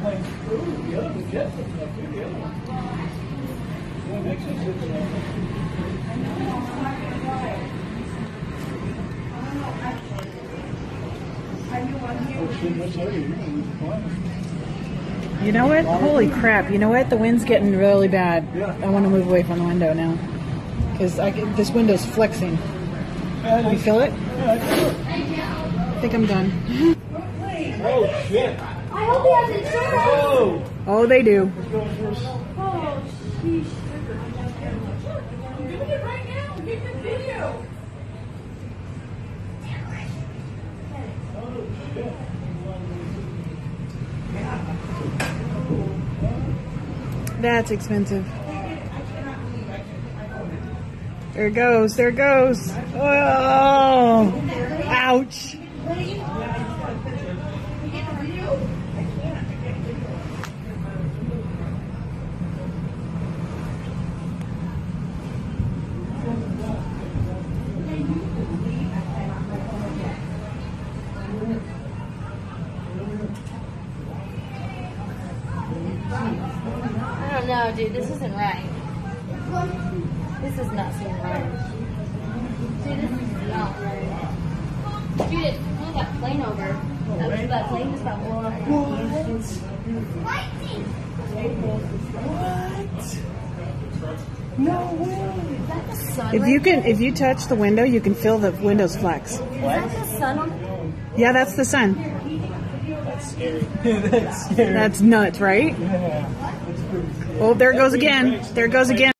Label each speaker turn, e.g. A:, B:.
A: plane's through. The other jets are up here. The other one. Well, next one's sitting there.
B: You know what? Holy crap. You know what? The wind's getting really bad.
A: Yeah.
B: I want to move away from the window now. Because this window's flexing. You feel it?
A: Yeah, I feel it.
B: I think I'm done.
A: Oh, shit.
C: I hope he has insurance.
A: Oh.
B: Oh, they do.
C: Oh, sheesh. I'm doing it right now. Get the video.
B: That's expensive. There it goes. There it goes. Oh, ouch.
C: I don't know, dude. This isn't right. This is not seeming right. Dude, this is not right. Dude, it's pulling that plane over. That plane just got blown up.
A: What? No way.
C: Is that the sun?
B: If you touch the window, you can feel the windows flex.
C: Is that the sun on?
B: Yeah, that's the sun.
A: That's scary. That's scary.
B: That's nuts, right?
A: Yeah. That's pretty scary.
B: Oh, there it goes again. There it goes again.